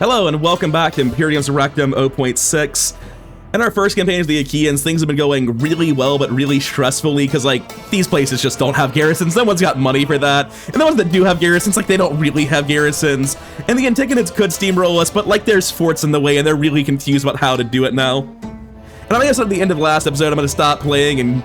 Hello and welcome back to Imperium Surrectum 0.6. In our first campaign as the Achaeans, things have been going really well, but really stressfully, because, like, these places just don't have garrisons. No one's got money for that. And the ones that do have garrisons, like, they don't really have garrisons. And the Antigonets could steamroll us, but, like, there's forts in the way, and they're really confused about how to do it now. And I guess at the end of the last episode, I'm going to stop playing and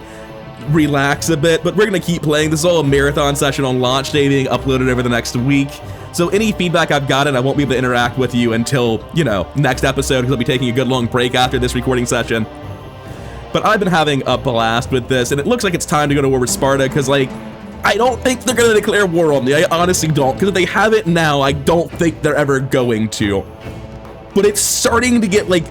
relax a bit, but we're going to keep playing. This is all a marathon session on launch day being uploaded over the next week. So any feedback I've gotten, I won't be able to interact with you until, you know, next episode, because I'll be taking a good long break after this recording session. But I've been having a blast with this, and it looks like it's time to go to war with Sparta, because, like, I don't think they're going to declare war on me. I honestly don't, because if they have it now, I don't think they're ever going to. But it's starting to get, like,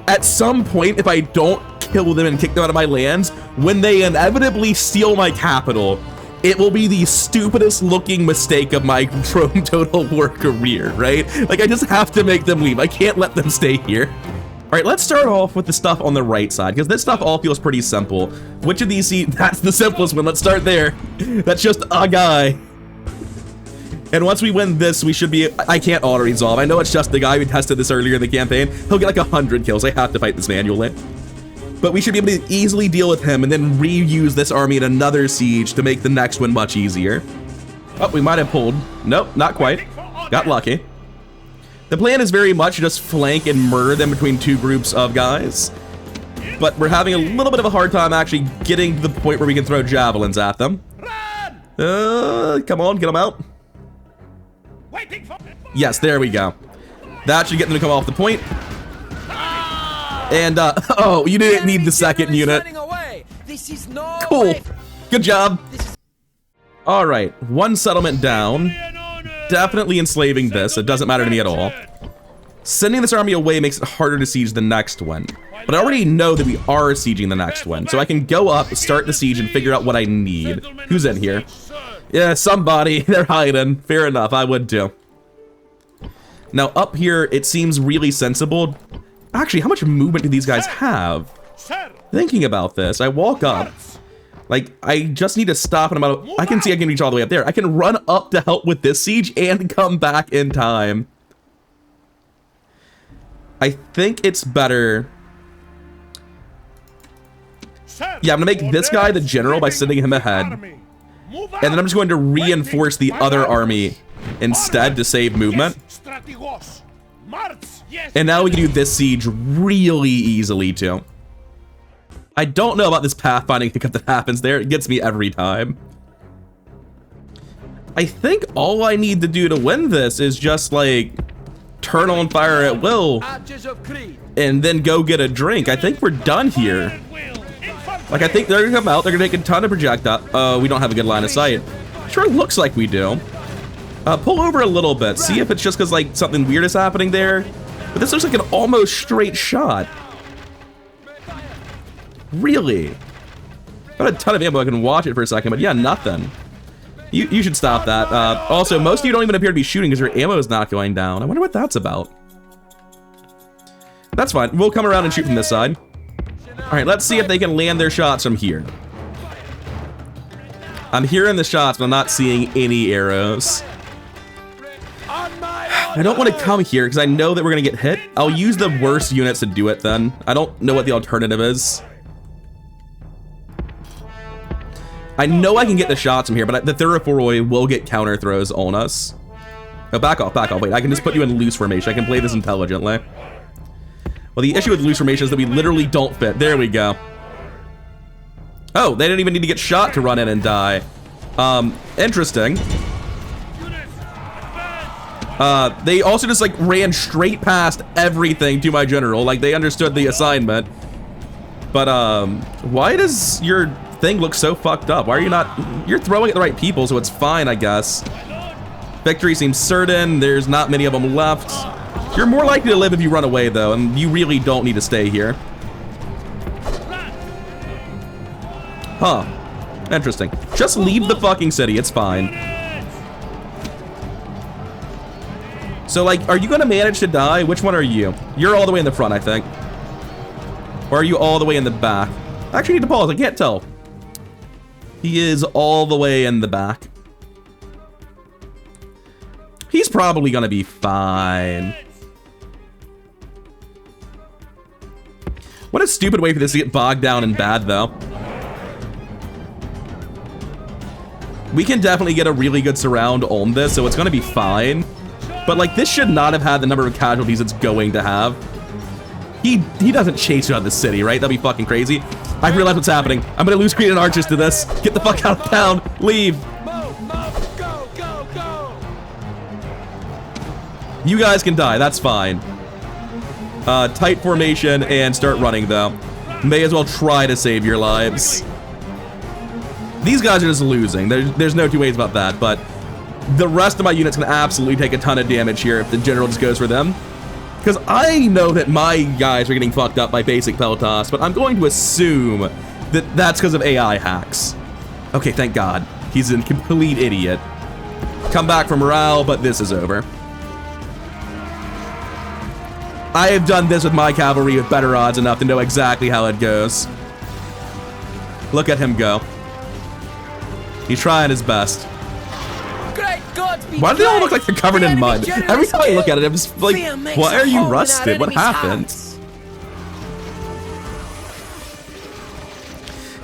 at some point, if I don't kill them and kick them out of my lands, when they inevitably steal my capital, it will be the stupidest looking mistake of my Rome Total War career, right? Like, I just have to make them leave. I can't let them stay here. All right, let's start off with the stuff on the right side, because this stuff all feels pretty simple. Which of these, see, that's the simplest one. Let's start there. That's just a guy. And once we win this, we should be, I can't auto-resolve. I know it's just the guy who tested this earlier in the campaign. He'll get like 100 kills. I have to fight this manually. But we should be able to easily deal with him and then reuse this army in another siege to make the next one much easier. Oh, we might have pulled. Nope, not quite. Got lucky. The plan is very much just flank and murder them between two groups of guys. But we're having a little bit of a hard time actually getting to the point where we can throw javelins at them. Come on, get them out. Yes, there we go. That should get them to come off the point. And, oh, you didn't need the second unit. Cool. Good job. All right, one settlement down. Definitely enslaving this. It doesn't matter to me at all. Sending this army away makes it harder to siege the next one. But I already know that we are sieging the next one, so I can go up, start the siege, and figure out what I need. Who's in here? Yeah, somebody. They're hiding. Fair enough, I would too. Now, up here, it seems really sensible. Actually, how much movement do these guys have? Thinking about this, I walk up. Like, I just need to stop and I can see I can reach all the way up there. I can run up to help with this siege and come back in time. I think it's better. Yeah, I'm gonna make this guy the general by sending him ahead. And then I'm just going to reinforce the other army instead to save movement. And now we can do this siege really easily too. I don't know about this pathfinding hiccup that happens there. It gets me every time. I think all I need to do to win this is just like turn on fire at will and then go get a drink. I think we're done here. Like, I think they're gonna come out. They're gonna take a ton of projectiles. Oh, we don't have a good line of sight. Sure looks like we do. Pull over a little bit. See if it's just because like something weird is happening there. But this looks like an almost straight shot. Really? Got a ton of ammo. I can watch it for a second, but yeah, nothing. You should stop that. Also, most of you don't even appear to be shooting because your ammo is not going down. I wonder what that's about. That's fine. We'll come around and shoot from this side. All right, let's see if they can land their shots from here. I'm hearing the shots, but I'm not seeing any arrows. I don't want to come here because I know that we're going to get hit. I'll use the worst units to do it then. I don't know what the alternative is. I know I can get the shots from here, but the Thoroughforoy will get counter throws on us. Oh, back off, back off. Wait, I can just put you in loose formation. I can play this intelligently. Well, the issue with loose formation is that we literally don't fit. There we go. Oh, they didn't even need to get shot to run in and die. Interesting. They also just like ran straight past everything to my general. Like they understood the assignment. But why does your thing look so fucked up? Why are you not, you're throwing at the right people, so it's fine, I guess. Victory seems certain. There's not many of them left. You're more likely to live if you run away though, and you really don't need to stay here. Huh. Interesting. Just leave the fucking city, it's fine. So, like, are you gonna manage to die? Which one are you? You're all the way in the front, I think. Or are you all the way in the back? I actually need to pause, I can't tell. He is all the way in the back. He's probably gonna be fine. What a stupid way for this to get bogged down and bad, though. We can definitely get a really good surround on this, so it's going to be fine. But, like, this should not have had the number of casualties it's going to have. He doesn't chase you out of the city, right? That'd be fucking crazy. I realize what's happening. I'm going to lose Cretan archers to this. Get the fuck out of town. Leave. Go, go, go. You guys can die. That's fine. Tight formation and start running, though. May as well try to save your lives. These guys are just losing. There's no two ways about that, but the rest of my units can absolutely take a ton of damage here if the general just goes for them. Because I know that my guys are getting fucked up by basic Peltas, but I'm going to assume that that's because of AI hacks. Okay, thank God. He's a complete idiot. Come back for morale, but this is over. I have done this with my cavalry with better odds enough to know exactly how it goes. Look at him go. He's trying his best. Great God, why do they all look like they're covered in mud? Every time I look at it, I'm just like, why are you rusted? What happened?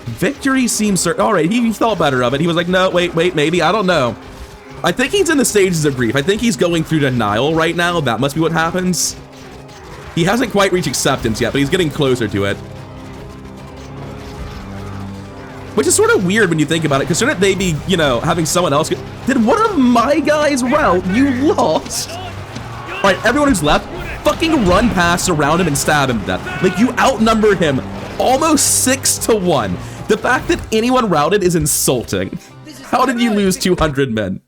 Victory seems certain. All right, he thought better of it. He was like, no, wait, maybe. I don't know. I think he's in the stages of grief. I think he's going through denial right now. That must be what happens. He hasn't quite reached acceptance yet, but he's getting closer to it. Which is sort of weird when you think about it, because shouldn't they be, you know, having someone else Did one of my guys rout? You lost. All right, everyone who's left, fucking run past, surround him, and stab him to death. Like, you outnumbered him almost 6-1. The fact that anyone routed is insulting. How did you lose 200 men?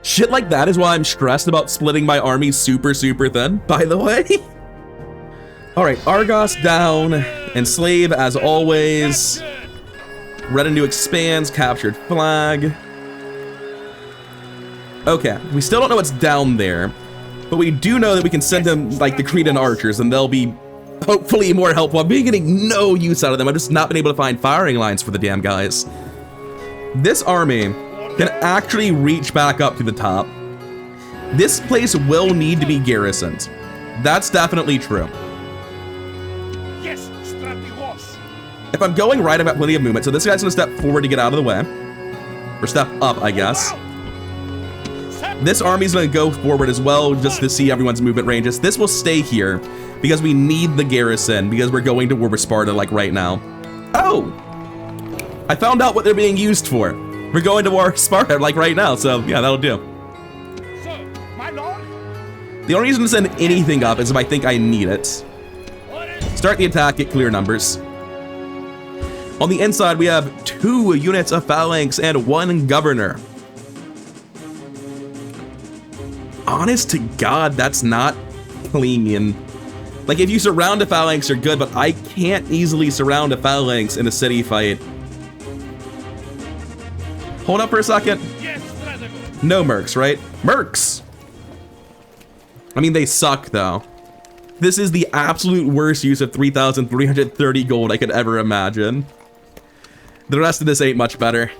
Shit like that is why I'm stressed about splitting my army super thin, by the way. All right, Argos down, enslave as always. Retinue expands, captured flag. Okay, we still don't know what's down there, but we do know that we can send them like the Cretan archers, and they'll be hopefully more helpful. I'm getting no use out of them. I've just not been able to find firing lines for the damn guys. This army can actually reach back up to the top. This place will need to be garrisoned. That's definitely true. If I'm going right, I've got plenty of movement. So this guy's gonna step forward to get out of the way. Or step up, I guess. This army's gonna go forward as well, just to see everyone's movement ranges. This will stay here, because we need the garrison, because we're going to war with Sparta, like, right now. Oh! I found out what they're being used for. We're going to war with Sparta, like, right now, so, yeah, that'll do. The only reason to send anything up is if I think I need it. Start the attack, get clear numbers. On the inside, we have 2 units of phalanx and 1 governor. Honest to God, that's not clean. Like, if you surround a phalanx, you're good, but I can't easily surround a phalanx in a city fight. Hold up for a second. No mercs, right? Mercs! I mean, they suck, though. This is the absolute worst use of 3,330 gold I could ever imagine. The rest of this ain't much better.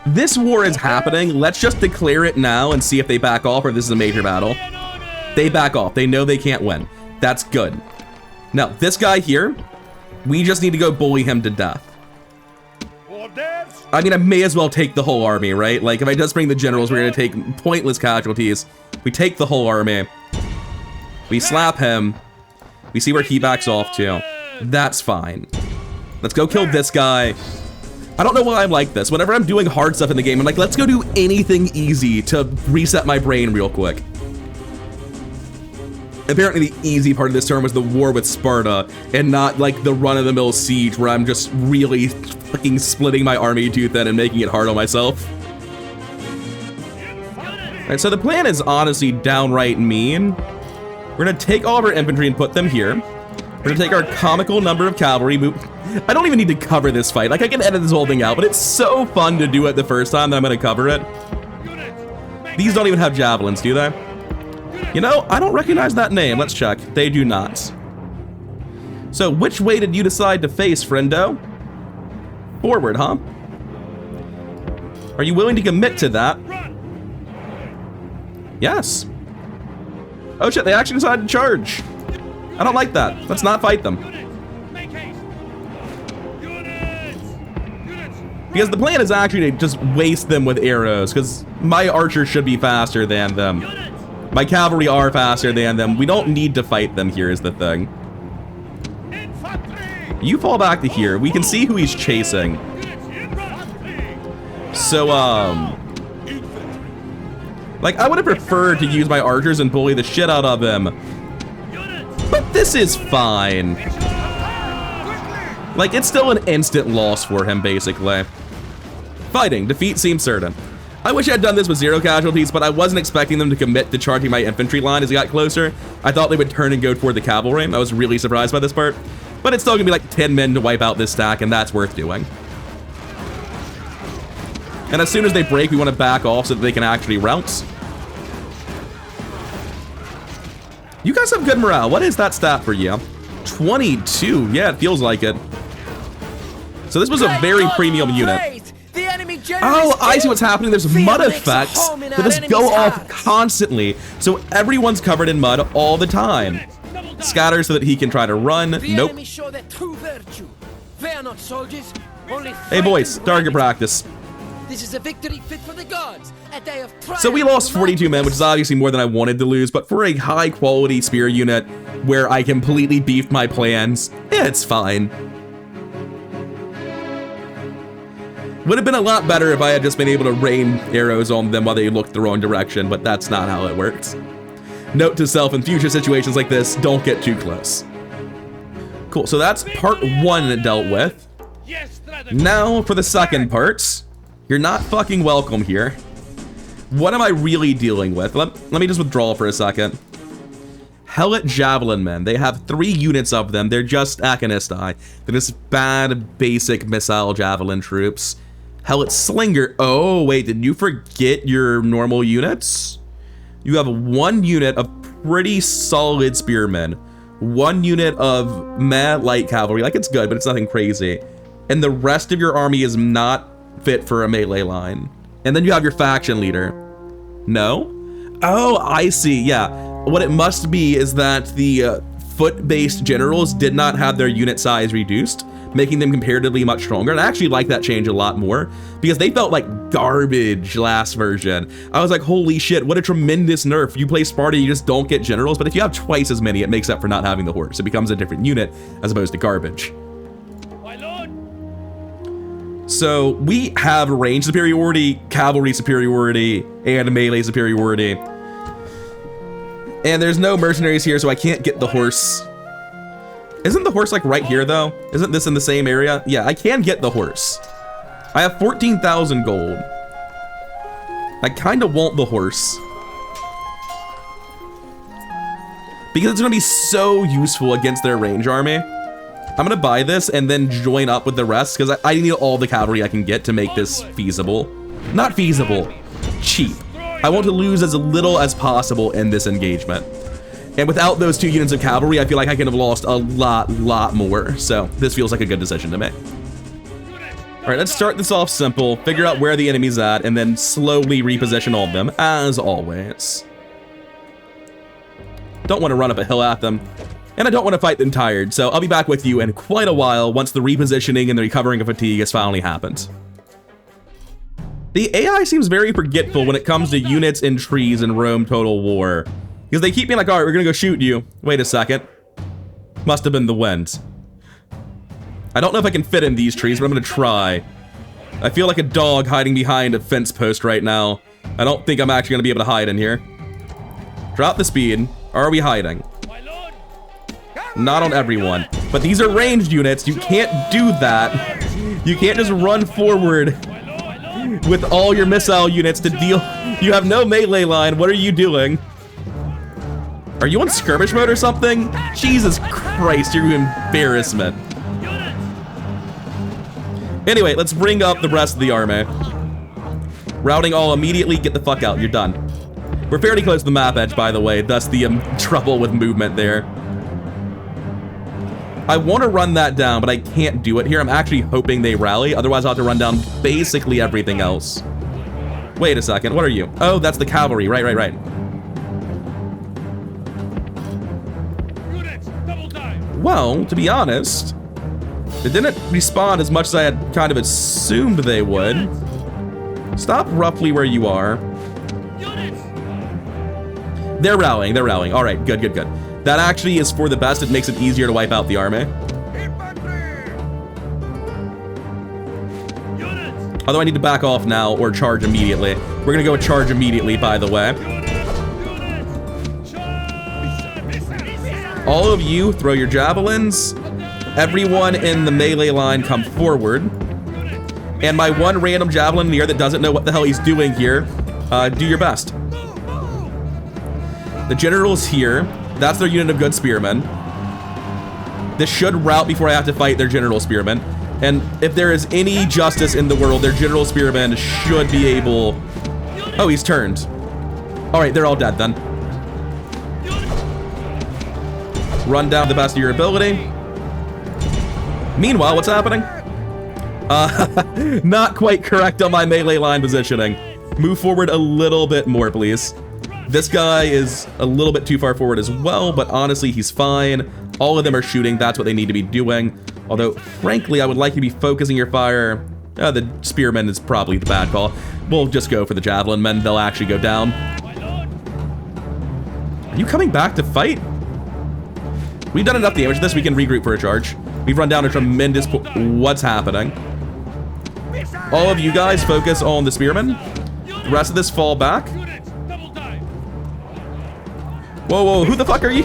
This war is happening. Let's just declare it now and see if they back off or this is a major battle. They back off. They know they can't win. That's good. Now, this guy here, we just need to go bully him to death. I mean, I may as well take the whole army, right? Like, if I just bring the generals, we're going to take pointless casualties. We take the whole army. We slap him. We see where he backs off to. That's fine. Let's go kill this guy. I don't know why I'm like this. Whenever I'm doing hard stuff in the game, I'm like, let's go do anything easy to reset my brain real quick. Apparently the easy part of this turn was the war with Sparta, and not like the run-of-the-mill siege where I'm just really fucking splitting my army too thin and making it hard on myself. Alright, so the plan is honestly downright mean. We're gonna take all of our infantry and put them here. We're gonna take our comical number of cavalry. I don't even need to cover this fight. Like, I can edit this whole thing out, but it's so fun to do it the first time that I'm gonna cover it. These don't even have javelins, do they? You know, I don't recognize that name. Let's check. They do not. So, which way did you decide to face, friendo? Forward, huh? Are you willing to commit to that? Yes. Oh shit, they actually decided to charge. I don't like that. Let's not fight them. Because the plan is actually to just waste them with arrows, because my archers should be faster than them. My cavalry are faster than them. We don't need to fight them here is the thing. You fall back to here. We can see who he's chasing. So, like, I would have preferred to use my archers and bully the shit out of him. But this is fine. Like, it's still an instant loss for him, basically. Fighting. Defeat seems certain. I wish I had done this with 0 casualties, but I wasn't expecting them to commit to charging my infantry line as he got closer. I thought they would turn and go toward the cavalry. I was really surprised by this part. But it's still gonna be like 10 men to wipe out this stack, and that's worth doing. And as soon as they break, we want to back off so that they can actually rout. You guys have good morale. What is that stat for you? 22. Yeah, it feels like it. So this was a very premium unit. Oh, I see what's happening. There's mud effects that just go off constantly. So everyone's covered in mud all the time. Scatter so that he can try to run. Nope. Hey boys, target practice. This is a victory fit for the gods. A day of triumph. So we lost 42 men, which is obviously more than I wanted to lose, but for a high quality spear unit where I completely beefed my plans, yeah, it's fine. Would have been a lot better if I had just been able to rain arrows on them while they looked the wrong direction, but that's not how it works. Note to self, in future situations like this, don't get too close. Cool, so that's part 1 dealt with. Now for the second part. You're not fucking welcome here. What am I really dealing with? Let me just withdraw for a second. Helot Javelin Men. They have 3 units of them. They're just Achanisti. They're just bad, basic missile javelin troops. Helot Slinger. Oh, wait, did you forget your normal units? You have 1 unit of pretty solid spearmen. 1 unit of mad light cavalry. Like, it's good, but it's nothing crazy. And the rest of your army is not fit for a melee line. And then you have your faction leader. No? Oh, I see. Yeah. What it must be is that the foot-based generals did not have their unit size reduced, making them comparatively much stronger. And I actually like that change a lot more because they felt like garbage last version. I was like, holy shit, what a tremendous nerf. You play Sparta, you just don't get generals, but if you have twice as many, it makes up for not having the horse. It becomes a different unit as opposed to garbage. So we have range superiority, cavalry superiority, and melee superiority. And there's no mercenaries here, so I can't get the horse. Isn't the horse like right here though? Isn't this in the same area? Yeah, I can get the horse. I have 14,000 gold. I kind of want the horse. Because it's gonna be so useful against their range army. I'm gonna buy this and then join up with the rest because I need all the cavalry I can get to make this feasible. Not feasible, cheap. I want to lose as little as possible in this engagement. And without those 2 units of cavalry, I feel like I could have lost a lot more. So this feels like a good decision to make. All right, let's start this off simple, figure out where the enemy's at, and then slowly reposition all of them, as always. Don't want to run up a hill at them. And I don't want to fight them tired, so I'll be back with you in quite a while once the repositioning and the recovering of fatigue has finally happened. The AI seems very forgetful when it comes to units and trees in Rome Total War. Because they keep being like, alright, we're gonna go shoot you. Wait a second. Must have been the wind. I don't know if I can fit in these trees, but I'm gonna try. I feel like a dog hiding behind a fence post right now. I don't think I'm actually gonna be able to hide in here. Drop the speed. Are we hiding? Not on everyone, but these are ranged units. You can't do that. You can't just run forward with all your missile units to deal. You have no melee line. What are you doing? Are you on skirmish mode or something? Jesus Christ, you're embarrassment. Anyway, let's bring up the rest of the army. Routing all immediately, get the fuck out, you're done. We're fairly close to the map edge, by the way, thus the trouble with movement there. I want to run that down, but I can't do it here. I'm actually hoping they rally. Otherwise, I'll have to run down basically everything else. Wait a second. What are you? Oh, that's the cavalry. Right. Well, to be honest, They didn't respawn as much as I had kind of assumed they would. Stop roughly where you are. They're rallying, they're rallying. All right, good, good, good. That actually is for the best. It makes it easier to wipe out the army. Although I need to back off now or charge immediately. We're gonna go with charge immediately, by the way. All of you, throw your javelins. Everyone in the melee line come forward. And my one random javelin in the air that doesn't know what the hell he's doing here, do your best. The general's here. That's their unit of good spearmen. This should rout before I have to fight their general spearmen. And if there is any justice in the world, their general spearmen should be able... Oh, he's turned. All right, they're all dead then. Run down the best of your ability. Meanwhile, what's happening? Not quite correct on my melee line positioning. Move forward a little bit more, please. This guy is a little bit too far forward as well, but honestly, he's fine. All of them are shooting. That's what they need to be doing. Although, frankly, I would like you to be focusing your fire. The spearmen is probably the bad call. We'll just go for the javelin men. They'll actually go down. Are you coming back to fight? We've done enough damage to this. We can regroup for a charge. We've run down a tremendous... What's happening? All of you guys focus on the spearmen. The rest of this fall back. Whoa, whoa, who the fuck are you?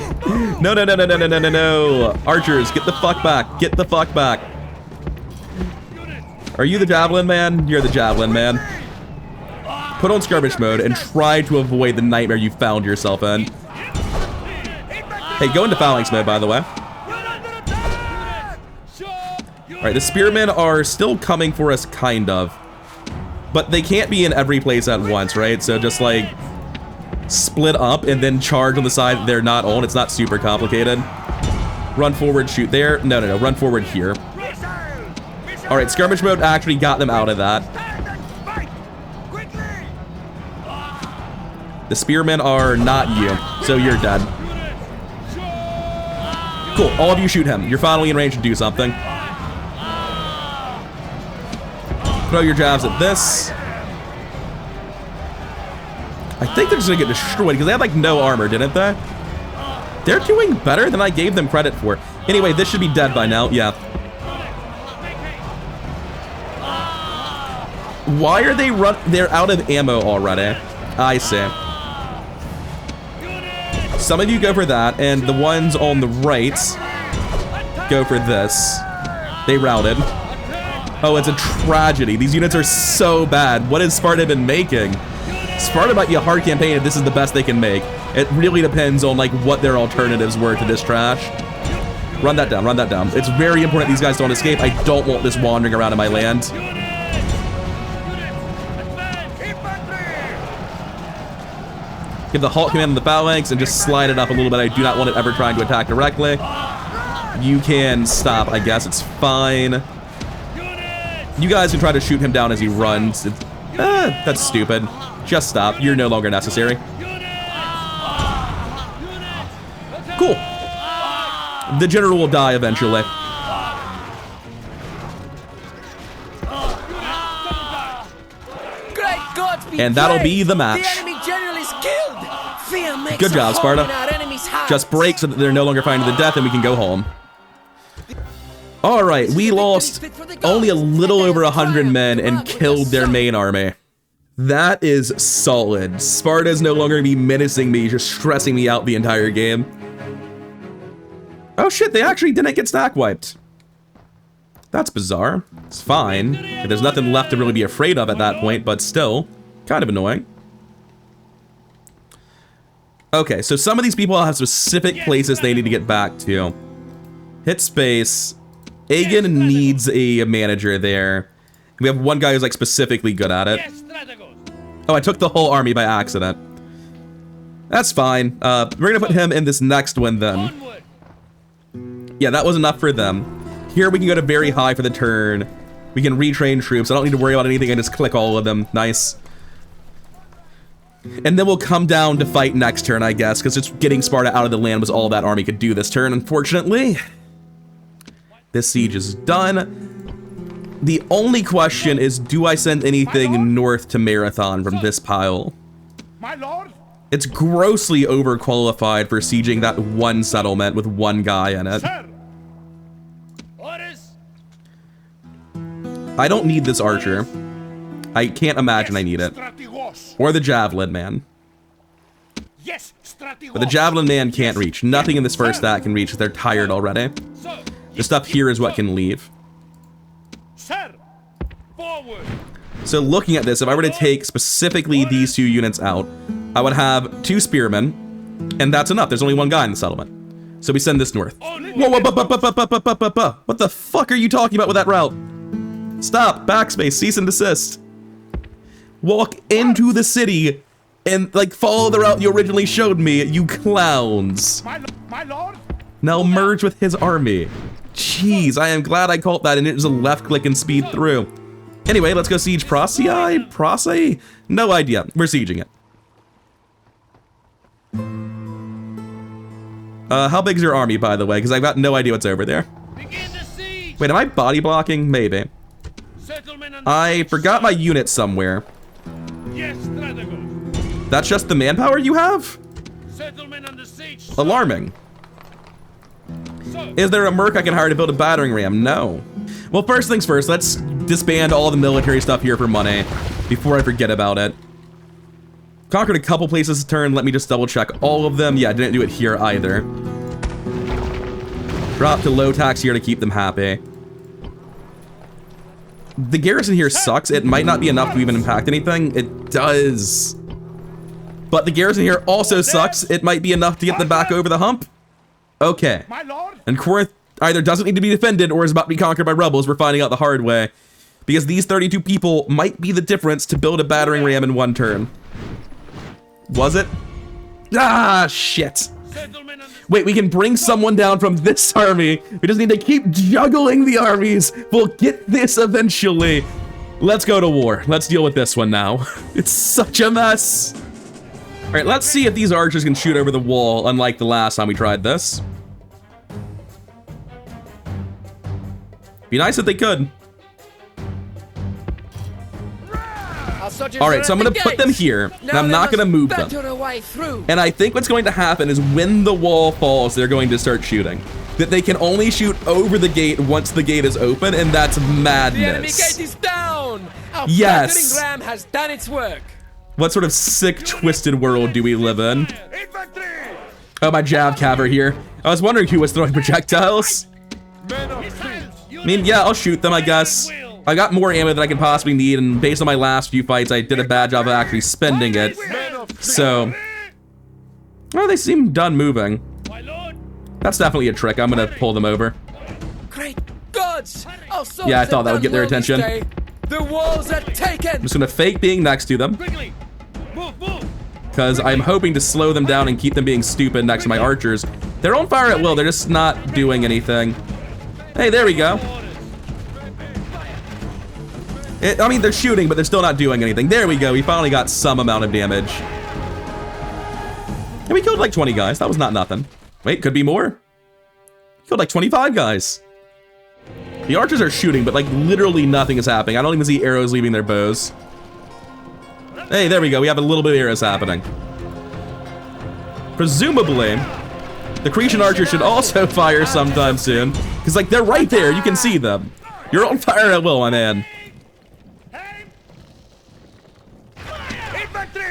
No, no, no, no, no, no, no, no, no. Archers, get the fuck back. Get the fuck back. Are you the javelin man? You're the javelin man. Put on skirmish mode and try to avoid the nightmare you found yourself in. Hey, go into phalanx mode, by the way. Alright, the spearmen are still coming for us, kind of. But they can't be in every place at once, right? So just, like, split up and then charge on the side that they're not on. It's not super complicated. Run forward, shoot there. No, no, no. Run forward here. Alright, skirmish mode actually got them out of that. The spearmen are not you, so you're dead. Cool, all of you shoot him. You're finally in range to do something. Throw your jabs at this. I think they're just gonna get destroyed because they had like no armor, didn't they? They're doing better than I gave them credit for. Anyway, this should be dead by now. Yeah. Why are they they're out of ammo already. I see. Some of you go for that, and the ones on the right go for this. They routed. Oh, it's a tragedy. These units are so bad. What has Sparta been making? Sparta might be a hard campaign if this is the best they can make. It really depends on like what their alternatives were to this trash. Run that down, run that down. It's very important these guys don't escape. I don't want this wandering around in my land. Give the halt command on the phalanx and just slide it up a little bit. I do not want it ever trying to attack directly. You can stop, I guess. It's fine. You guys can try to shoot him down as he runs. That's stupid. Just stop. You're no longer necessary. Cool. The general will die eventually. Great gods be And that'll praised. be the match. The enemy general is killed. Fear makes Good job, a hole in Sparta. our enemy's hearts. Just break so that they're no longer fighting to the death and we can go home. Alright, we lost only a little over 100 men and killed their main army. That is solid. Sparta is no longer going to be menacing me, just stressing me out the entire game. Oh shit, they actually didn't get stack wiped. That's bizarre. It's fine. There's nothing left to really be afraid of at that point, but still, kind of annoying. Okay, so some of these people have specific places they need to get back to. Hit space. Aegon needs a manager there. We have one guy who's like specifically good at it. Oh, I took the whole army by accident. That's fine. We're gonna put him in this next one then. Yeah, that was enough for them. Here we can go to very high for the turn. We can retrain troops. I don't need to worry about anything. I just click all of them. Nice. And then we'll come down to fight next turn, I guess, because just getting Sparta out of the land was all that army could do this turn, unfortunately. This siege is done. The only question is, do I send anything north to Marathon from this pile? My lord? It's grossly overqualified for sieging that one settlement with one guy in it. Sir. Orders. I don't need this archer. I can't imagine I need it. Or the javelin man. Yes, But the javelin man can't reach. Nothing in this first stack can reach. They're tired already. The stuff here is what can leave. Sir. Forward. So looking at this, if I were to take specifically these 2 units out, I would have 2 spearmen, and that's enough. There's only 1 guy in the settlement. So we send this north. Whoa, what the fuck are you talking about with that route? Stop, backspace, cease and desist. Walk into the city and, like, follow the route you originally showed me, you clowns. My lord? Now merge with his army. Jeez, I am glad I caught that and it was a left click and speed through. Anyway, let's go siege Procea? Procea? No idea. We're sieging it. How big is your army, by the way? Because I've got no idea what's over there. Begin the siege. Wait, am I body blocking? Maybe. I forgot my unit somewhere. Yes, Strategos. That's just the manpower you have? Settlement under siege. Alarming. Is there a merc I can hire to build a battering ram? No. Well, first things first, let's disband all the military stuff here for money before I forget about it. Conquered a couple places a turn. Let me just double check all of them. Yeah, I didn't do it here either. Drop to low tax here to keep them happy. The garrison here sucks. It might not be enough to even impact anything. It does. But the garrison here also sucks. It might be enough to get them back over the hump. Okay. My lord? And Corinth either doesn't need to be defended or is about to be conquered by rebels. We're finding out the hard way. Because these 32 people might be the difference to build a battering ram in 1 turn. Was it? Ah, shit. Wait, we can bring someone down from this army. We just need to keep juggling the armies. We'll get this eventually. Let's go to war. Let's deal with this one now. It's such a mess. All right, let's see if these archers can shoot over the wall, unlike the last time we tried this. Be nice if they could. All right, so I'm going to put them here, and I'm not going to move them. And I think what's going to happen is when the wall falls, they're going to start shooting. That they can only shoot over the gate once the gate is open, and that's madness. The enemy gate is down. Our yes. battering ram has done its work. What sort of sick, twisted world do we live in? Oh, my jav cav here. I was wondering who was throwing projectiles. I mean, yeah, I'll shoot them, I guess. I got more ammo than I could possibly need, and based on my last few fights, I did a bad job of actually spending it. So, well, they seem done moving. That's definitely a trick. I'm gonna pull them over. Great gods! Yeah, I thought that would get their attention. The walls are taken. I'm just gonna fake being next to them, because I'm hoping to slow them down and keep them being stupid next to my archers. They're on fire at will. They're just not doing anything. Hey, there we go. I mean, they're shooting, but they're still not doing anything. There we go. We finally got some amount of damage. And we killed like 20 guys. That was not nothing. Wait, could be more. Killed like 25 guys. The archers are shooting, but like literally nothing is happening. I don't even see arrows leaving their bows. Hey, there we go. We have a little bit of arrows happening. Presumably, the Cretan archers should also fire sometime soon. Because like they're right there. You can see them. You're on fire at will, my man.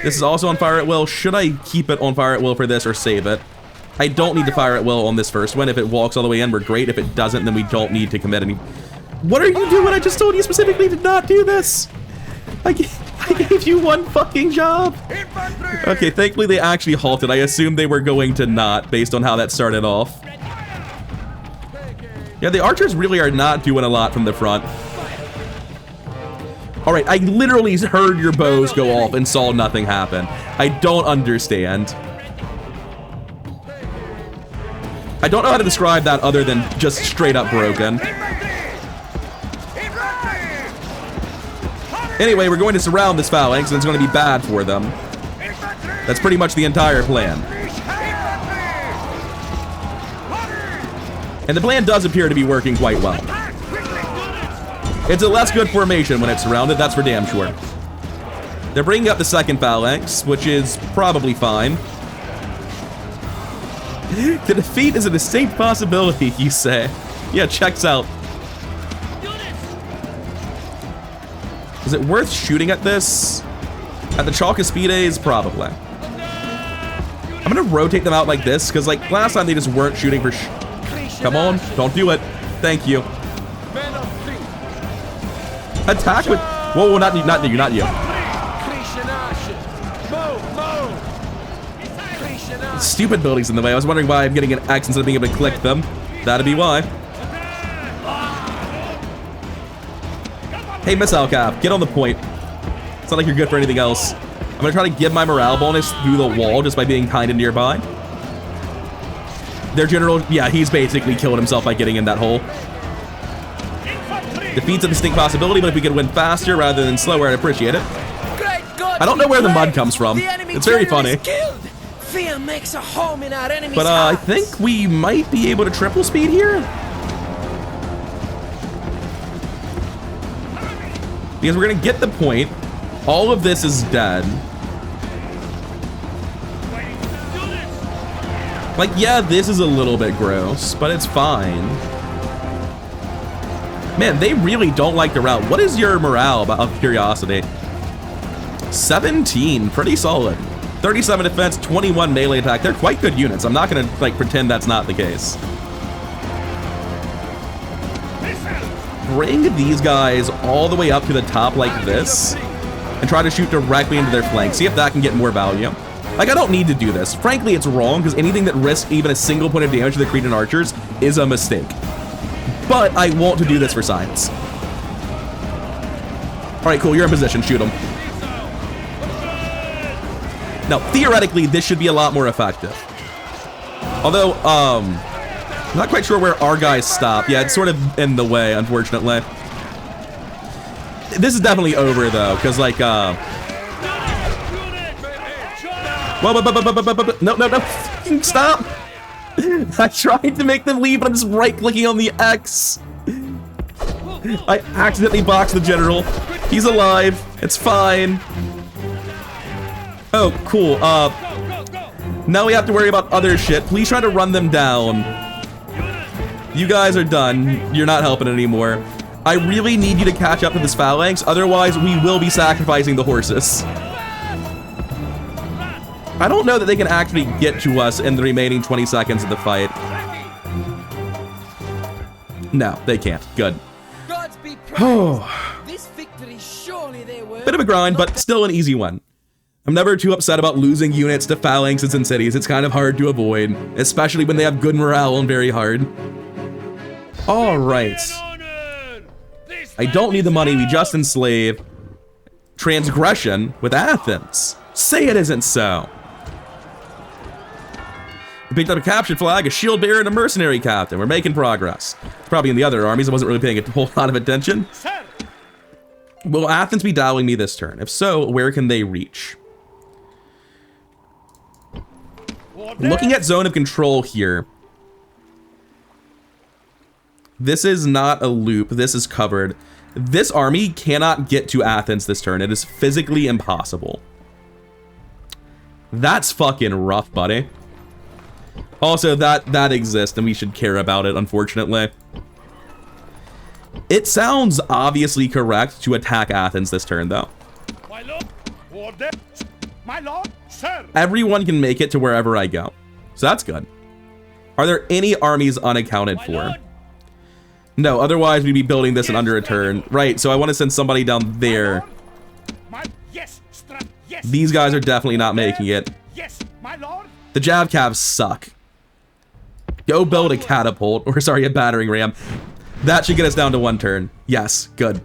This is also on fire at will. Should I keep it on fire at will for this or save it? I don't need to fire at will on this first one. If it walks all the way in, we're great. If it doesn't, then we don't need to commit any. What are you doing? I just told you specifically to not do this. I gave you one fucking job. Okay, thankfully they actually halted. I assumed they were going to not, based on how that started off. Yeah, the archers really are not doing a lot from the front. All right, I literally heard your bows go off and saw nothing happen. I don't understand. I don't know how to describe that other than just straight up broken. Anyway, we're going to surround this phalanx and it's going to be bad for them. That's pretty much the entire plan. And the plan does appear to be working quite well. It's a less good formation when it's surrounded, that's for damn sure. They're bringing up the second phalanx, which is probably fine. The defeat is a distinct possibility, you say. Yeah, checks out. Is it worth shooting at this? At the Chalcaspides? Probably. I'm gonna rotate them out like this, because like last time they just weren't shooting for Come on, don't do it. Thank you. Attack with... Whoa, not you, not you, not you. Stupid buildings in the way. I was wondering why I'm getting an X instead of being able to click them. That'd be why. Hey, Missile Cap, get on the point. It's not like you're good for anything else. I'm gonna try to give my morale bonus through the wall just by being kind of nearby. Their general, yeah, he's basically killed himself by getting in that hole. Defeats a distinct possibility, but if we could win faster rather than slower, I'd appreciate it. I don't know where the mud comes from. It's very funny. Fear makes a home in our enemy's But I think we might be able to triple speed here. Because we're gonna get the point. All of this is dead. Like, yeah, this is a little bit gross, but it's fine. Man, they really don't like the route. What is your morale, out of curiosity? 17, pretty solid. 37 defense, 21 melee attack. They're quite good units. I'm not gonna like pretend that's not the case. Bring these guys all the way up to the top like this and try to shoot directly into their flank. See if that can get more value. Like, I don't need to do this. Frankly, it's wrong because anything that risks even a single point of damage to the Cretan archers is a mistake. But I want to do this for science. All right, cool. You're in position. Shoot them. Now, theoretically, this should be a lot more effective. Although, I'm not quite sure where our guys stop. Yeah, it's sort of in the way, unfortunately. This is definitely over, though, because, like, whoa, no, stop! I tried to make them leave, but I'm just right-clicking on the X. I accidentally boxed the general. He's alive. It's fine. Oh, cool. Now we have to worry about other shit. Please try to run them down. You guys are done. You're not helping anymore. I really need you to catch up to this phalanx, otherwise we will be sacrificing the horses. I don't know that they can actually get to us in the remaining 20 seconds of the fight. No, they can't. Good. Gods be praised. This victory surely they were. Bit of a grind, but still an easy one. I'm never too upset about losing units to phalanxes and cities. It's kind of hard to avoid, especially when they have good morale and very hard. All right. I don't need the money. We just enslave. Transgression with Athens. Say it isn't so. We picked up a captured flag, a shield bearer, and a mercenary captain. We're making progress. It's probably in the other armies. I wasn't really paying a whole lot of attention. Will Athens be dialing me this turn? If so, where can they reach? Looking at zone of control here. This is not a loop. This is covered. This army cannot get to Athens this turn. It is physically impossible. That's fucking rough, buddy. Also, that exists, and we should care about it, unfortunately. It sounds obviously correct to attack Athens this turn, though. My lord, order. My lord, sir. Everyone can make it to wherever I go. So that's good. Are there any armies unaccounted for? No, otherwise we'd be building this in under a turn. Right, so I want to send somebody down there. These guys are definitely not making it. Yes, my lord. The Jav Cavs suck. Go build a catapult, or sorry, a battering ram. That should get us down to one turn. Yes, good.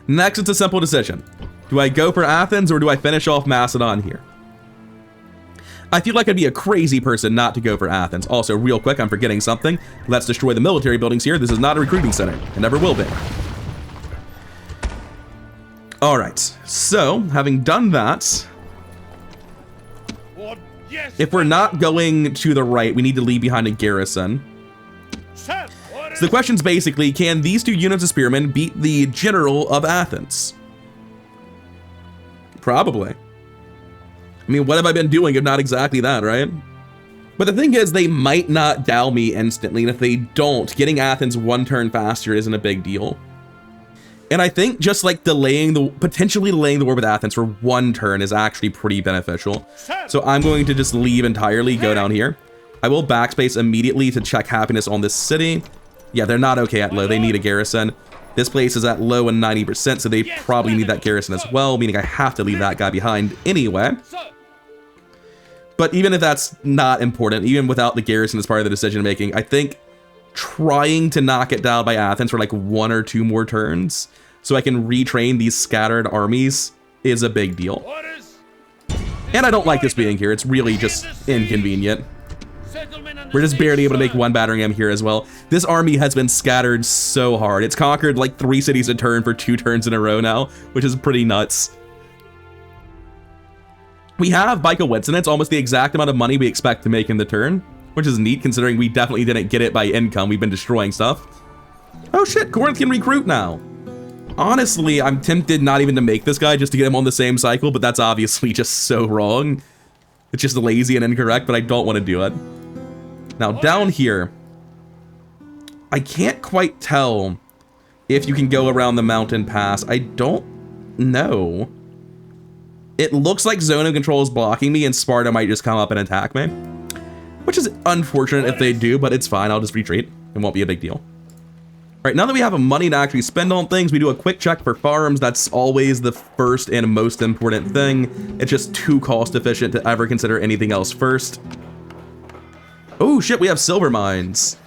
Next, it's a simple decision. Do I go for Athens, or do I finish off Macedon here? I feel like I'd be a crazy person not to go for Athens. Also, real quick, I'm forgetting something. Let's destroy the military buildings here. This is not a recruiting center. It never will be. All right, so having done that, if we're not going to the right, we need to leave behind a garrison. Sir, So the question's basically, can these 2 units of spearmen beat the general of Athens? Probably. I mean, what have I been doing if not exactly that, right? But the thing is, they might not dow me instantly, and if they don't, getting Athens 1 turn faster isn't a big deal. And I think just like potentially delaying the war with Athens for 1 turn is actually pretty beneficial. So I'm going to just leave entirely, go down here. I will backspace immediately to check happiness on this city. Yeah, they're not okay at low. They need a garrison. This place is at low and 90%, so they probably need that garrison as well, meaning I have to leave that guy behind anyway. But even if that's not important, even without the garrison as part of the decision making, I think trying to knock it down by Athens for like 1 or 2 more turns so I can retrain these scattered armies is a big deal. And I don't like this being here. It's really just inconvenient. We're just barely able to make 1 battering ram here as well. This army has been scattered so hard. It's conquered like 3 cities a turn for 2 turns in a row now, which is pretty nuts. We have, by coincidence, almost the exact amount of money we expect to make in the turn, which is neat considering we definitely didn't get it by income. We've been destroying stuff. Oh shit, Corinth can recruit now. Honestly, I'm tempted not even to make this guy just to get him on the same cycle, but that's obviously just so wrong. It's just lazy and incorrect, but I don't want to do it. Now down here, I can't quite tell if you can go around the mountain pass. I don't know. It looks like zone of control is blocking me and Sparta might just come up and attack me, which is unfortunate if they do, but it's fine. I'll just retreat. It won't be a big deal. All right, now that we have money to actually spend on things, we do a quick check for farms. That's always the first and most important thing. It's just too cost efficient to ever consider anything else first. Oh shit, we have silver mines.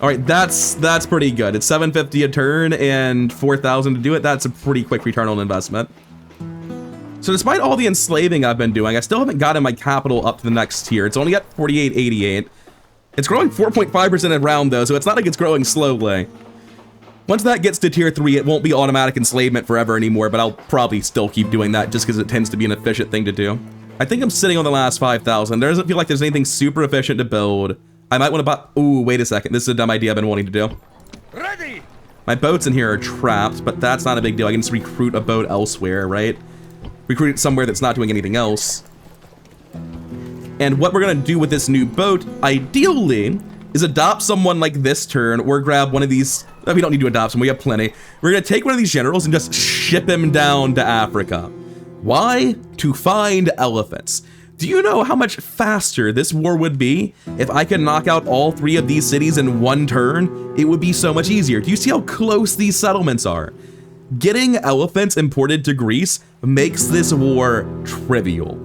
All right, that's pretty good. It's 750 a turn and 4,000 to do it. That's a pretty quick return on investment. So despite all the enslaving I've been doing, I still haven't gotten my capital up to the next tier. It's only at 4888. It's growing 4.5% a round though, so it's not like it's growing slowly. Once that gets to tier 3, it won't be automatic enslavement forever anymore, but I'll probably still keep doing that just because it tends to be an efficient thing to do. I think I'm sitting on the last 5,000. There doesn't feel like there's anything super efficient to build. I might want to buy... Ooh, wait a second. This is a dumb idea I've been wanting to do. ready. My boats in here are trapped, but that's not a big deal. I can just recruit a boat elsewhere, right? Recruit it somewhere that's not doing anything else. And what we're going to do with this new boat, ideally, is adopt someone like this turn or grab one of these... We don't need to adopt someone. We have plenty. We're going to take one of these generals and just ship him down to Africa. Why? To find elephants. Do you know how much faster this war would be if I could knock out all 3 of these cities in 1 turn? It would be so much easier. Do you see how close these settlements are? Getting elephants imported to Greece makes this war trivial.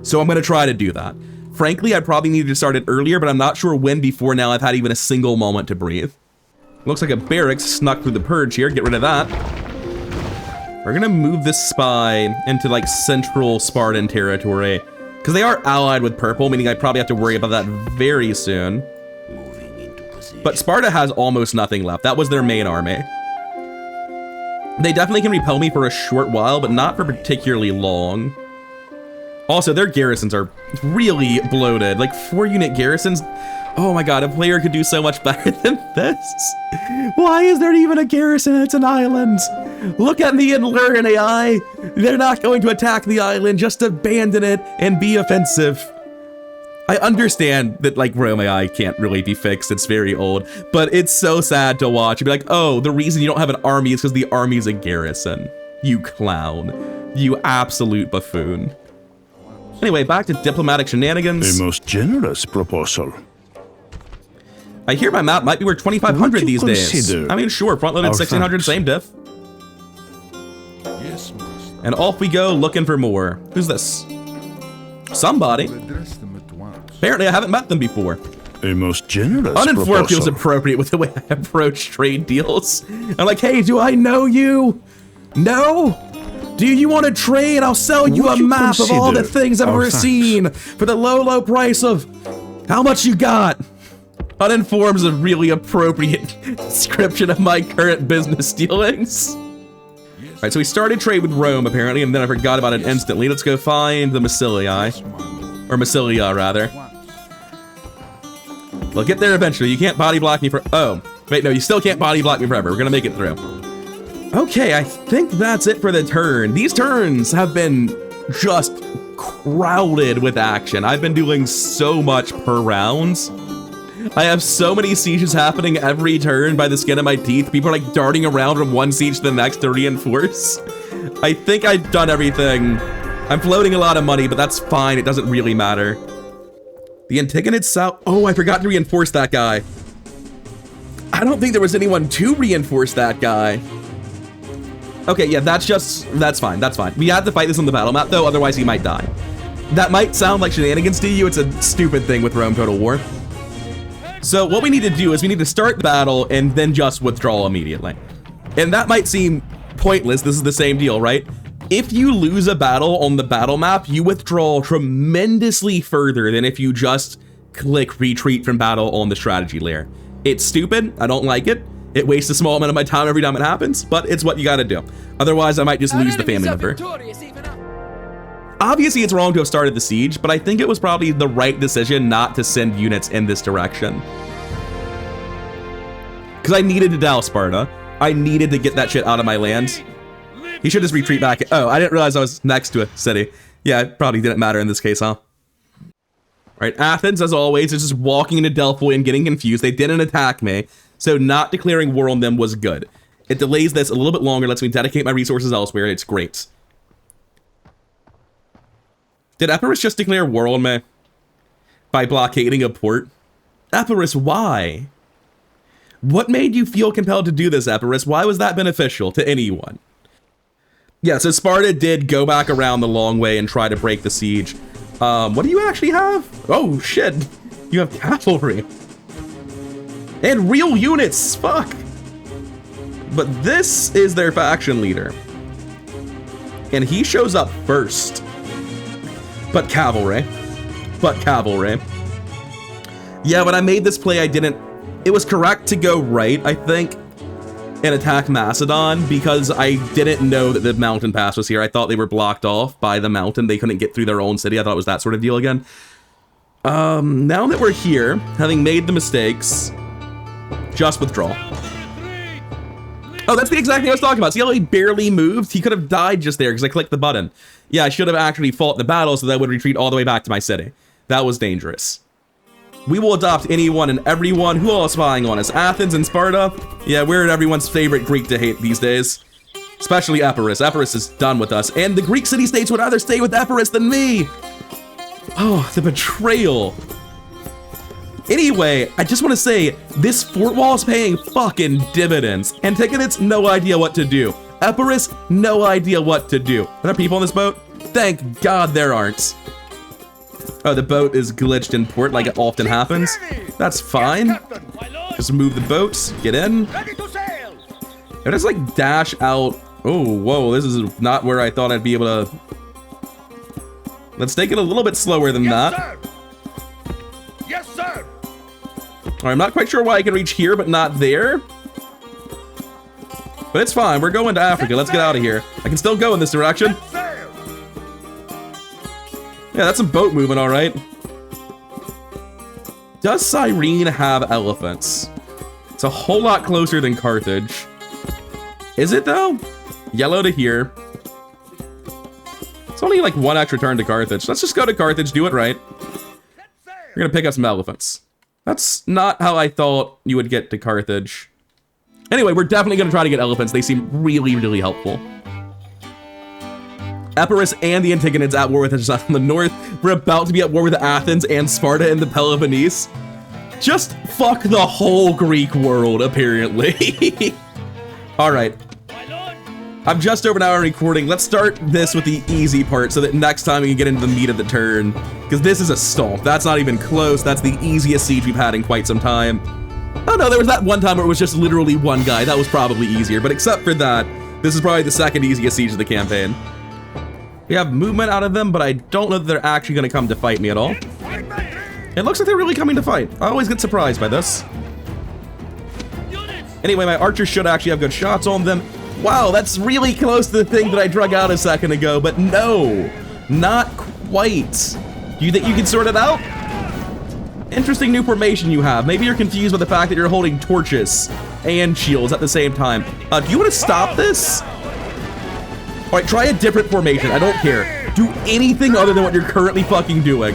So I'm going to try to do that. Frankly, I probably needed to start it earlier, but I'm not sure when before now I've had even a single moment to breathe. Looks like a barracks snuck through the purge here. Get rid of that. We're going to move this spy into like central Spartan territory because they are allied with purple, meaning I probably have to worry about that very soon. But Sparta has almost nothing left. That was their main army. They definitely can repel me for a short while, but not for particularly long. Also, their garrisons are really bloated. Like 4-unit garrisons. Oh my god, a player could do so much better than this. Why is there even a garrison? It's an island. Look at me and learn, AI. They're not going to attack the island, just abandon it and be offensive. I understand that like Rome AI can't really be fixed, it's very old, but it's so sad to watch. You'd be like, oh, the reason you don't have an army is because the army's a garrison. You clown. You absolute buffoon. Anyway, back to diplomatic shenanigans. A most generous proposal. I hear my map might be worth 2,500 these days. I mean, sure, front-loaded 1,600, same diff. Yes, master. And off we go looking for more. Who's this? Somebody. Address them at once. Apparently I haven't met them before. A most generous Uninformed feels proposal. appropriate with the way I approach trade deals. I'm like, hey, do I know you? No? Do you want to trade? I'll sell you a map of all the things I've ever seen for the low, low price of how much you got. Uninformed is a really appropriate description of my current business dealings. All right, so we started trade with Rome apparently, and then I forgot about it instantly. Let's go find the Massilia, or Massilia rather. We'll get there eventually. You can't body block me for... Oh, wait, no, you still can't body block me forever. We're gonna make it through. Okay, I think that's it for the turn. These turns have been just crowded with action. I've been doing so much per round. I have so many sieges happening every turn by the skin of my teeth. People are like darting around from one siege to the next to reinforce. I think I've done everything. I'm floating a lot of money, but that's fine. It doesn't really matter. The Antigonids south. Oh, I forgot to reinforce that guy. I don't think there was anyone to reinforce that guy. Okay, yeah, that's fine, that's fine. We have to fight this on the battle map, though, otherwise he might die. That might sound like shenanigans to you. It's a stupid thing with Rome Total War. So what we need to do is we need to start the battle and then just withdraw immediately. And that might seem pointless. This is the same deal, right? If you lose a battle on the battle map, you withdraw tremendously further than if you just click retreat from battle on the strategy layer. It's stupid. I don't like it. It wastes a small amount of my time every time it happens, but it's what you gotta do. Otherwise, I might just lose the family member. Obviously, it's wrong to have started the siege, but I think it was probably the right decision not to send units in this direction. Because I needed to douse Sparta. I needed to get that shit out of my land. He should just retreat back. Oh, I didn't realize I was next to a city. Yeah, it probably didn't matter in this case, huh? Right, Athens, as always, is just walking into Delphi and getting confused. They didn't attack me, so not declaring war on them was good. It delays this a little bit longer, lets me dedicate my resources elsewhere. It's great. Did Epirus just declare war on me? By blockading a port? Epirus, why? What made you feel compelled to do this, Epirus? Why was that beneficial to anyone? Yeah, so Sparta did go back around the long way and try to break the siege. What do you actually have? Oh, shit. You have cavalry. And real units, fuck. But this is their faction leader. And he shows up first. But cavalry. Yeah, when I made this play, it was correct to go right, I think, and attack Macedon, because I didn't know that the mountain pass was here. I thought they were blocked off by the mountain. They couldn't get through their own city. I thought it was that sort of deal again. Now that we're here, having made the mistakes, just withdraw. Oh, that's the exact thing I was talking about. See how he barely moved? He could have died just there because I clicked the button. Yeah, I should have actually fought the battle so that I would retreat all the way back to my city. That was dangerous. We will adopt anyone and everyone. Who all is spying on us? Athens and Sparta? Yeah, we're everyone's favorite Greek to hate these days. Especially Epirus. Epirus is done with us. And the Greek city-states would rather stay with Epirus than me. Oh, the betrayal. Anyway, I just want to say, this fort wall is paying fucking dividends. Antigonids, no idea what to do. Epirus, no idea what to do. Are there people on this boat? Thank God there aren't. Oh, the boat is glitched in port like it often happens. That's fine. Just move the boats, get in. And just like dash out. Oh, whoa, this is not where I thought I'd be able to. Let's take it a little bit slower than that. Yes, sir. All right, I'm not quite sure why I can reach here, but not there. But it's fine, we're going to Africa. Let's get out of here. I can still go in this direction. Yeah, that's a boat moving, all right. Does Cyrene have elephants? It's a whole lot closer than Carthage. Is it, though? Yellow to here. It's only like one extra turn to Carthage. Let's just go to Carthage, do it right. We're gonna pick up some elephants. That's not how I thought you would get to Carthage. Anyway, we're definitely gonna try to get elephants. They seem really, really helpful. Epirus and the Antigonids at war with us on the north. We're about to be at war with Athens and Sparta in the Peloponnese. Just fuck the whole Greek world, apparently. All right. I'm just over an hour recording. Let's start this with the easy part so that next time we can get into the meat of the turn. Because this is a stomp. That's not even close. That's the easiest siege we've had in quite some time. Oh no, there was that one time where it was just literally one guy. That was probably easier. But except for that, this is probably the second easiest siege of the campaign. We have movement out of them, but I don't know that they're actually going to come to fight me at all. It looks like they're really coming to fight. I always get surprised by this. Anyway, my archers should actually have good shots on them. Wow, that's really close to the thing that I drug out a second ago, but no, not quite. Do you think you can sort it out? Interesting new formation you have. Maybe you're confused by the fact that you're holding torches and shields at the same time. Do you want to stop this? All right, try a different formation. I don't care. Do anything other than what you're currently fucking doing.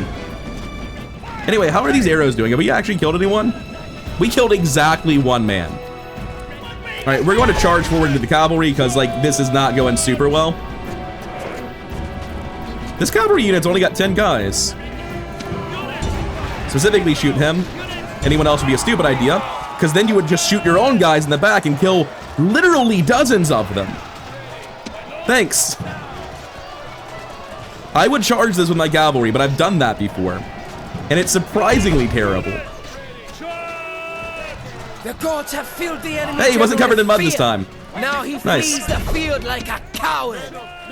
Anyway, how are these arrows doing? Have we actually killed anyone? We killed exactly one man. All right, we're going to charge forward into the cavalry because, like, this is not going super well. This cavalry unit's only got 10 guys. Specifically shoot him. Anyone else would be a stupid idea, because then you would just shoot your own guys in the back and kill literally dozens of them. Thanks. I would charge this with my cavalry, but I've done that before, and it's surprisingly terrible. The gods have filled the enemy. Hey, he wasn't covered in mud this time. Now he Nice. flees the field like a coward.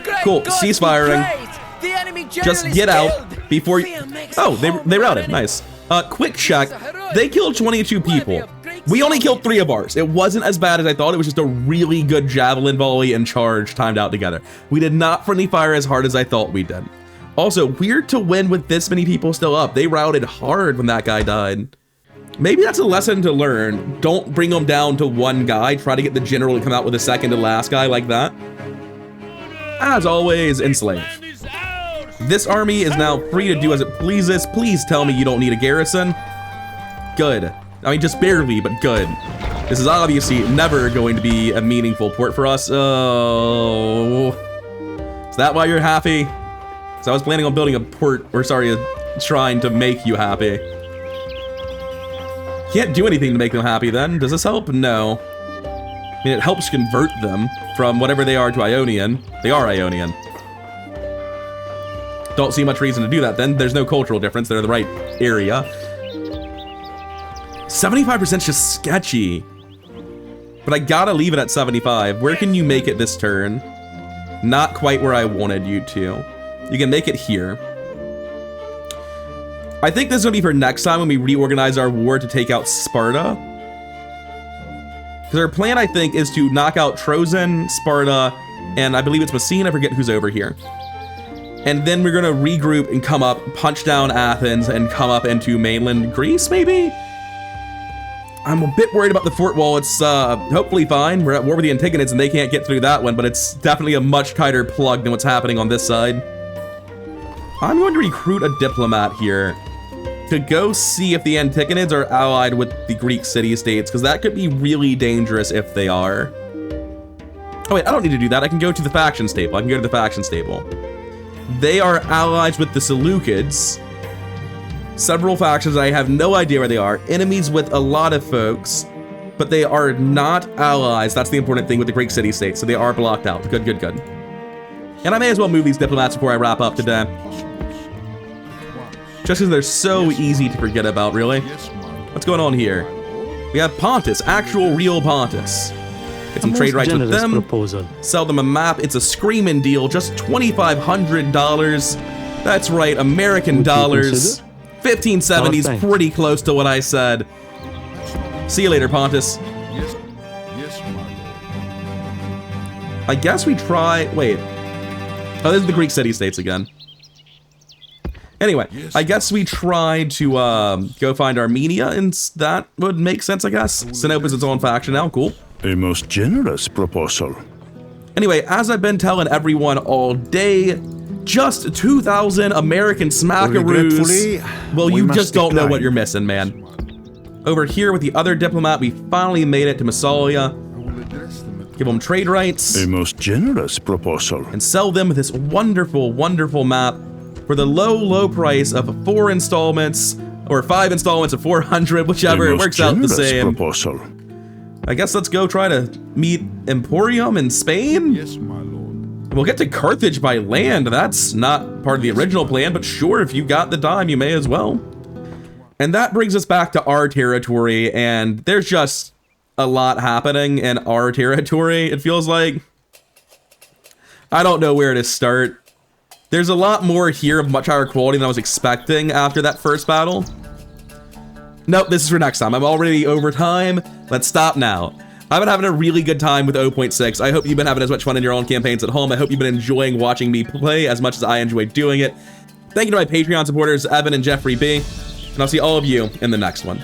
Great Cool, gods, cease be firing. praised. The enemy Just general get is out killed. before you... Fear makes Oh, the whole they routed. enemy. Nice. Quick check. They killed 22 people. We only killed 3 of ours. It wasn't as bad as I thought. It was just a really good javelin volley and charge timed out together. We did not friendly fire as hard as I thought we did. Also, weird to win with this many people still up. They routed hard when that guy died. Maybe that's a lesson to learn. Don't bring them down to one guy. Try to get the general to come out with a second to last guy like that. As always, enslave. This army is now free to do as it pleases. Please tell me you don't need a garrison. Good. I mean, just barely, but good. This is obviously never going to be a meaningful port for us. Oh. Is that why you're happy? Because I was planning on building a port, or sorry, a shrine to make you happy. Can't do anything to make them happy then. Does this help? No. I mean, it helps convert them from whatever they are to Ionian. They are Ionian. Don't see much reason to do that then. There's no cultural difference. They're in the right area. 75% is just sketchy. But I gotta leave it at 75. Where can you make it this turn? Not quite where I wanted you to. You can make it here. I think this is gonna be for next time when we reorganize our war to take out Sparta. Because our plan, I think, is to knock out Trojan, Sparta, and I believe it's Messina. I forget who's over here. And then we're gonna regroup and come up, punch down Athens, and come up into mainland Greece, maybe? I'm a bit worried about the fort wall. It's hopefully fine. We're at war with the Antigonids and they can't get through that one, but it's definitely a much tighter plug than what's happening on this side. I'm going to recruit a diplomat here to go see if the Antigonids are allied with the Greek city-states, because that could be really dangerous if they are. Oh wait, I don't need to do that. I can go to the faction staple. I can go to the faction staple. They are allies with the Seleucids. Several factions, I have no idea where they are. Enemies with a lot of folks, but they are not allies. That's the important thing with the Greek city-states, so they are blocked out. Good, good, good. And I may as well move these diplomats before I wrap up today. Just because they're so easy to forget about, really. What's going on here? We have Pontus, actual real Pontus. Get some trade rights with them. Proposal. Sell them a map. It's a screaming deal. Just $2,500. That's right, American dollars. 1570 is pretty close to what I said. See you later, Pontus. Yes, my lord. I guess we try. Wait. Oh, this is the Greek city-states again. Anyway, I guess we try to go find Armenia, and that would make sense, I guess. Sinope is its own faction now. Cool. A most generous proposal. Anyway, as I've been telling everyone all day, just 2,000 American smackaroos. Well, you just don't know what you're missing, man. Over here with the other diplomat, we finally made it to Massalia. Give them trade rights. A most generous proposal. And sell them this wonderful, wonderful map for the low, low price of 4 installments, or 5 installments of 400, whichever. It works out the same. Proposal. I guess let's go try to meet Emporium in Spain. Yes, my lord. We'll get to Carthage by land. That's not part of the original plan, but sure, if you got the time, you may as well. And that brings us back to our territory, and there's just a lot happening in our territory, it feels like. I don't know where to start. There's a lot more here of much higher quality than I was expecting after that first battle. Nope, this is for next time. I'm already over time. Let's stop now. I've been having a really good time with 0.6. I hope you've been having as much fun in your own campaigns at home. I hope you've been enjoying watching me play as much as I enjoy doing it. Thank you to my Patreon supporters, Evan and Jeffrey B. and I'll see all of you in the next one.